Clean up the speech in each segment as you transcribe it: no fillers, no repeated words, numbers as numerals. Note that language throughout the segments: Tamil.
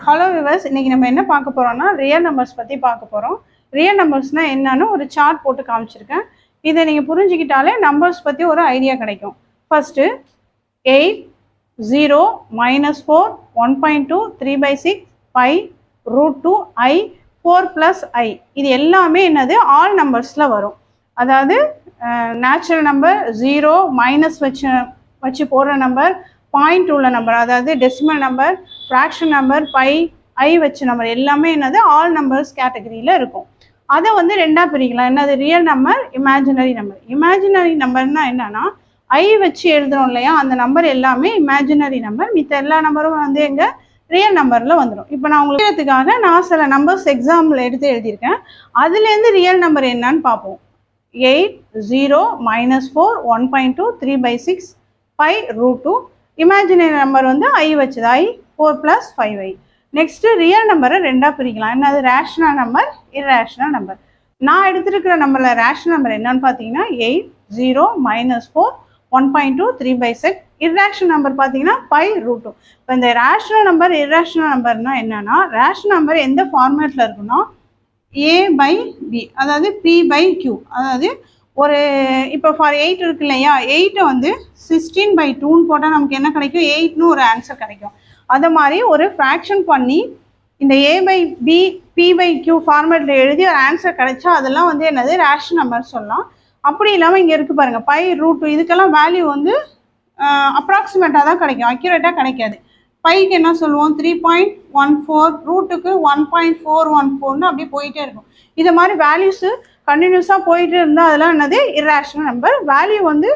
ஹலோ விவர்ஸ், இன்னைக்கு நம்ம என்ன பார்க்க போறோம்னா ரியல் நம்பர்ஸ் பற்றி பார்க்க போகிறோம். ரியல் நம்பர்ஸ்னால் என்னன்னு ஒரு சார்ட் போட்டு காமிச்சிருக்கேன். இதை நீங்கள் புரிஞ்சுக்கிட்டாலே நம்பர்ஸ் பற்றி ஒரு ஐடியா கிடைக்கும். First 8, 0, -4, 1.2, 3/6, 5, √2, I, 4 + I. இது எல்லாமே என்னது ஆல் நம்பர்ஸில் வரும். அதாவது நேச்சுரல் நம்பர், 0 மைனஸ் வச்சு போடுற நம்பர், பாயிண்ட் உள்ள நம்பர் அதாவது decimal number, fraction number, pi, I வச்ச நம்பர் எல்லாமே என்னது ஆல் நம்பர்ஸ் கேட்டகரியில் இருக்கும். அதை வந்து ரெண்டாக பிரிக்கலாம். என்னது real number, imaginary number. Imaginary நம்பர்னா என்னன்னா ஐ வச்சு எழுதுறோம் இல்லையா, அந்த நம்பர் எல்லாமே இமேஜினரி நம்பர். மித்த எல்லா நம்பரும் வந்து எங்கள் ரியல் நம்பரில் வந்துடும். இப்போ நான் உங்களுக்கு நான் சில நம்பர்ஸ் எக்ஸாம்பிள் எடுத்து எழுதியிருக்கேன். அதுலேருந்து ரியல் நம்பர் என்னன்னு பார்ப்போம். 8, 0, -4, 1.2, 3/6, 5, √2. இமேஜினரி நம்பர் வந்து ஐ வச்சது, ஐ 4 + 5i. நெக்ஸ்ட்டு ரியல் நம்பரை ரெண்டாக பிரிக்கலாம். என்னது ரேஷனல் நம்பர், இர்ரேஷனல் நம்பர். நான் எடுத்துருக்கிற நம்பரில் ரேஷனல் நம்பர் என்னன்னு பார்த்தீங்கன்னா 8, 0, -4, 1.2, 3/6. இர்ரேஷனல் நம்பர் பார்த்தீங்கன்னா 5, √2. இப்போ இந்த ரேஷனல் நம்பர், இர்ரேஷனல் நம்பர்னா என்னன்னா, ரேஷனல் நம்பர் எந்த ஃபார்மேட்டில் இருக்குன்னா A/B, அதாவது P/Q. அதாவது ஒரு இப்போ ஃபார் 8 இருக்கு இல்லையா, 8 வந்து 16/2ன்னு போட்டால் நமக்கு என்ன கிடைக்கும், 8ன்னு ஒரு ஆன்சர் கிடைக்கும். அதை மாதிரி ஒரு ஃப்ராக்ஷன் பண்ணி இந்த A/B, P/Q ஃபார்மேட்டில் எழுதி ஒரு ஆன்சர் கிடைச்சா அதெல்லாம் வந்து என்னது ரேஷனல் நம்பர் சொல்லலாம். அப்படி இல்லாமல் இங்கே இருக்குது பாருங்கள் 5, √2. இதுக்கெல்லாம் வேல்யூ வந்து அப்ராக்சிமேட்டாக தான் கிடைக்கும், அக்யூரேட்டாக கிடைக்காது. பைக்கு என்ன சொல்லுவோம் 3.14, ரூட்டுக்கு 1.414 அப்படியே போயிட்டே இருக்கும். இது மாதிரி வேல்யூஸு கண்டினியூஸாக போயிட்டு இருந்தால் அதெல்லாம் என்னது இர்ரேஷனல் நம்பர். வேல்யூ வந்து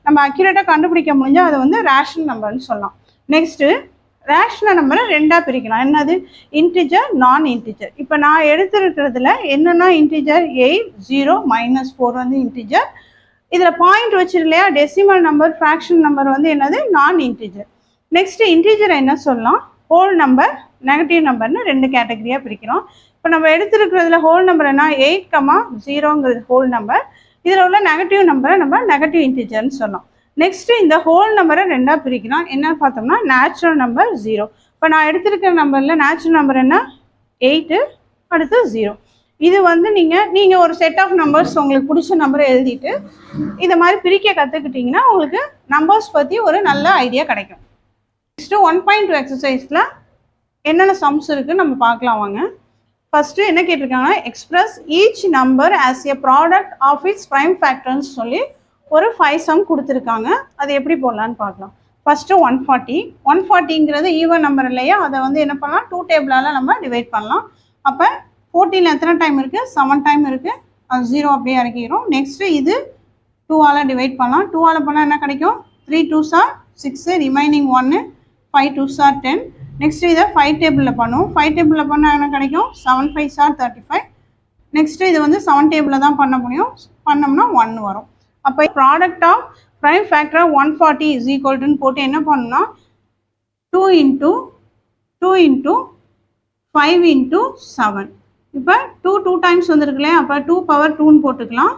நம்ம அக்யூரேட்டாக கண்டுபிடிக்க முடிஞ்சால் அதை வந்து ரேஷனல் நம்பர்னு சொல்லலாம். நெக்ஸ்ட்டு ரேஷனல் நம்பரை ரெண்டாக பிரிக்கலாம். என்னது இன்டிஜர், நான் இன்டிஜர். இப்போ நான் எடுத்துருக்கிறதுல என்னென்னா இன்டிஜர் 8, 0, -4 வந்து இன்டிஜர். இதில் பாயிண்ட் வச்சிருக்கு இல்லையா, டெசிமல் நம்பர், ஃப்ராக்ஷன் நம்பர் வந்து என்னது நான் இன்டிஜர். நெக்ஸ்ட்டு இன்டிஜரை என்ன சொல்லலாம், ஹோல் நம்பர், நெகட்டிவ் நம்பர்னு ரெண்டு கேட்டகரியாக பிரிக்கிறோம். இப்போ நம்ம எடுத்துருக்கிறதுல ஹோல் நம்பர் என்ன 8,0ங்கிறது ஹோல் நம்பர். இதில் உள்ள நெகட்டிவ் நம்பரை நம்ம நெகட்டிவ் இன்டிஜர்னு சொல்லலாம். நெக்ஸ்ட்டு இந்த ஹோல் நம்பரை ரெண்டாக பிரிக்கலாம். என்ன பார்த்தோம்னா நேச்சுரல் நம்பர், 0. இப்போ நான் எடுத்துருக்கிற நம்பரில் நேச்சுரல் நம்பர் என்ன 8, அடுத்து 0. இது வந்து நீங்கள் ஒரு செட் ஆஃப் நம்பர்ஸ் உங்களுக்கு பிடிச்ச நம்பரை எழுதிட்டு இதை மாதிரி பிரிக்க கற்றுக்கிட்டிங்கன்னா உங்களுக்கு நம்பர்ஸ் பற்றி ஒரு நல்ல ஐடியா கிடைக்கும். நெக்ஸ்ட்டு 1.2 எக்ஸசைஸில் என்னென்ன சம்ஸ் இருக்குன்னு நம்ம பார்க்கலாம் வாங்க. ஃபஸ்ட்டு என்ன கேட்டிருக்காங்கன்னா, express each number as a product of its prime ஃபேக்டர்னு சொல்லி ஒரு 5 சம் கொடுத்துருக்காங்க. அது எப்படி போடலான்னு பார்க்கலாம். ஃபஸ்ட்டு 140ங்கிறது ஈவன் நம்பர் இல்லையா, அதை வந்து என்ன பண்ணலாம் 2 டேபிளால் நம்ம டிவைட் பண்ணலாம். அப்போ 14 எத்தனை டைம் இருக்குது, 7 டைம் இருக்குது. அது 0 அப்படியே இறக்கிக்கிறோம். நெக்ஸ்ட்டு இது 2ஆல் டிவைட் பண்ணலாம். 2ஆல் பண்ணால் என்ன கிடைக்கும், 3 2s are 6, remaining 1, 5 2s are 10. Next இதை 5 டேபிளில் பண்ணுவோம். 5 டேபிளில் பண்ணால் என்ன கிடைக்கும், 7 5s are 35. நெக்ஸ்ட்டு இது வந்து 7 டேபிளில் தான் பண்ண முடியும், பண்ணோம்னா 1 வரும். அப்போ product of prime factor 140 is ஈக்குவல்டுன்னு போட்டு என்ன பண்ணணும்னா 2 × 5 × 7. இப்போ 2 டைம்ஸ் வந்துருக்குல்லையே, அப்போ 2 power 2ன்னு போட்டுக்கலாம்.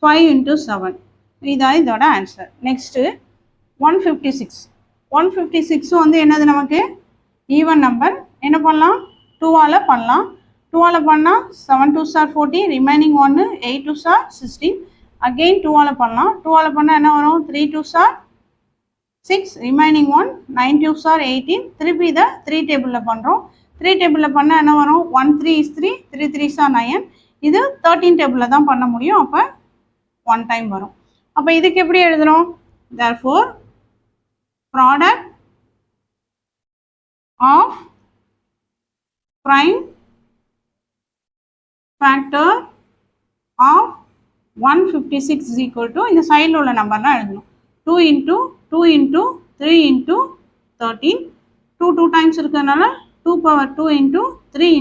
5 × 7 இதான் இதோட ஆன்சர். நெக்ஸ்ட்டு 156 வந்து என்னது நமக்கு ஈவன் நம்பர். என்ன பண்ணலாம் 2ஆல் பண்ணலாம். 2ஆல் பண்ணால் 7 2s are 40, remaining 1, 8 2s are 16. Again 2ஆல் பண்ணலாம். 2ஆல் பண்ணால் என்ன வரும், 3 2s are 6, remaining 1, 9 2s are 18. திருப்பி இதை 3 டேபிளில் பண்ணுறோம். 3 டேபிளில் பண்ணால் என்ன வரும், 1 3 is 3, 3 3s are 9. இது 13 டேபிளில் தான் பண்ண முடியும், அப்போ 1 டைம் வரும். அப்போ இதுக்கு எப்படி எழுதணும், therefore product of prime factor of 156 is equal to இந்த சைடில் உள்ள நம்பர்லாம் எழுதணும். 2 × 3 × 13. 2 டைம்ஸ் இருக்கிறதுனால 2 power 2 × 3 ×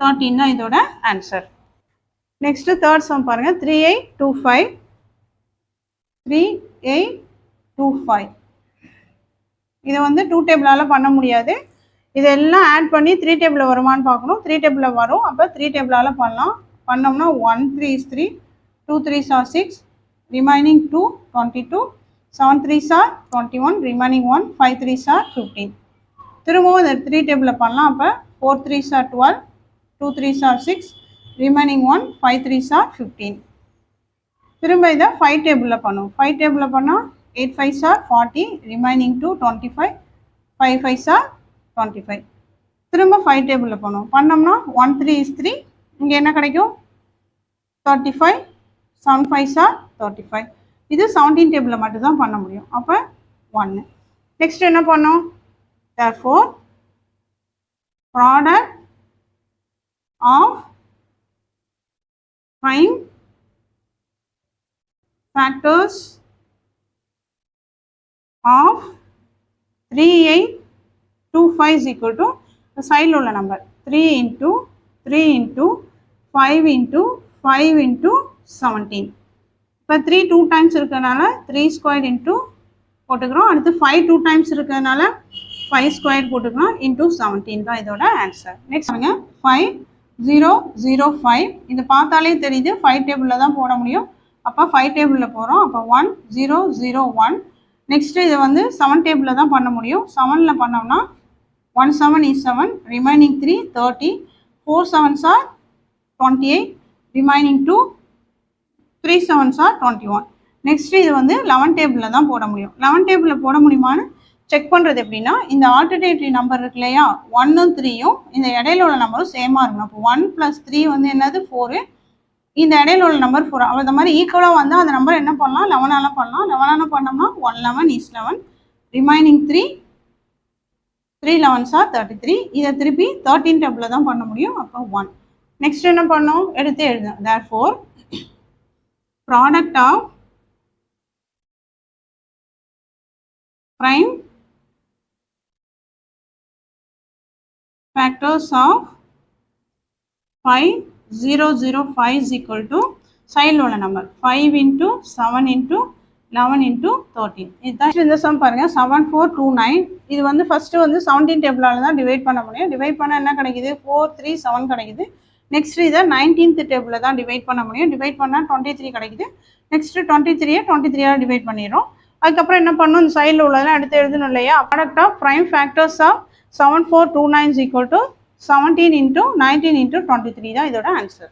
13 தான் இதோட ஆன்சர். நெக்ஸ்ட்டு தேர்ட் சம் பாருங்கள். 3825. இதை வந்து 2 டேபிளால் பண்ண முடியாது. இதெல்லாம் ஆட் பண்ணி 3 டேபிளில் வருமானு பார்க்கணும். 3 டேபிளில் வரும். அப்போ 3 டேபிளால் பண்ணலாம். பண்ணோம்னா 1 3 is 3, 2 3s are 6, remaining 2 22, 7 3s are 21, remaining 1, 5 3s are 15. திரும்பவும் இந்த 3 டேபிளில் பண்ணலாம். அப்போ 4 3s are 12, 2 3s are 6, remaining 1, 5 3s are 15. திரும்ப இதை 5 டேபிளில் பண்ணும். 5 டேபிளில் பண்ணால் 8 5s are 40, remaining 2 25, 5 5s are 25. திரும்ப 5 டேபிளில் பண்ணும். பண்ணோம்னா 1 3 is 3, இங்கே என்ன கிடைக்கும் 35, 7 5s are 35. இது 17 டேபிளில் மட்டும்தான் பண்ண முடியும். அப்போ 1. நெக்ஸ்ட் என்ன பண்ணோம், therefore product of prime factors of 3825 is equal to the side உள்ள number 3 into 3 into 5 into 5 into 17. இப்போ 3 2 times இருக்கிறதுனால 3 squared into போட்டுக்கிறோம். அடுத்து 5 2 times இருக்கிறதுனால 5 squared போட்டுக்கிறோம் into 17 தான் இதோட ஆன்சர். நெக்ஸ்ட் பாருங்க 5 0 0 5. இது பார்த்தாலே தெரியுது 5 டேபிளில் தான் போட முடியும். அப்போ 5 டேபிளில் போகிறோம். அப்போ 1 0 0 1. நெக்ஸ்ட்டு இதை வந்து 7 டேபிளில் தான் பண்ண முடியும். 7ல் பண்ணோம்னா 1 7 is 7, remaining 3 30, 4 7s are 28, remaining 2, 3 7s are 21. Next இது வந்து 11 டேபிளில் தான் போட முடியும். 11 டேபிளில் போட முடியுமான்னு செக் பண்ணுறது எப்படின்னா, இந்த ஆல்டர்னேட்டிவ் நம்பர் இருக்கு இல்லையா, 1ம் 3யும் இந்த இடையில உள்ள நம்பரும் சேமாக இருக்கணும். அப்போ 1 + 3 வந்து என்னது 4, இந்த இடையில உள்ள நம்பர் 4. அந்த மாதிரி ஈக்குவலாக வந்து அந்த நம்பர் என்ன பண்ணலாம் 11ஆல் பண்ணலாம். 11ஆல் பண்ணோம்னா 1 11 is 11, remaining 3 3 11s are 33. இதை திருப்பி 13 டேபிளில் தான் பண்ண முடியும். அப்போ 1. நெக்ஸ்ட் என்ன பண்ணோம், எடுத்து எழுதணும். therefore product of prime factors of 5 0 0 5 is equal to சைடில் உள்ள நம்பர் 5 into 7 into 11 into 13. இதுதான் இந்த சம் பாருங்கள் 7429. இது வந்து ஃபஸ்ட்டு வந்து 17 டேபிளால் தான் டிவைட் பண்ண முடியும். டிவைட் பண்ண என்ன கிடைக்குது 4 3 7 கிடைக்குது. நெக்ஸ்ட் இதை 19th டேபிளில் தான் டிவைட் பண்ண முடியும். டிவைட் பண்ணால் 23 கிடைக்குது. நெக்ஸ்ட்டு 23யை 23ஆல் டிவைட் பண்ணிடுறோம். அதுக்கப்புறம் என்ன பண்ணணும், இந்த சைடில் உள்ளதெல்லாம் எடுத்து எழுதணும் இல்லையா. Product of prime factors of 7429 is equal to 17 into 19 into 23 தான் இதோட ஆன்சர்.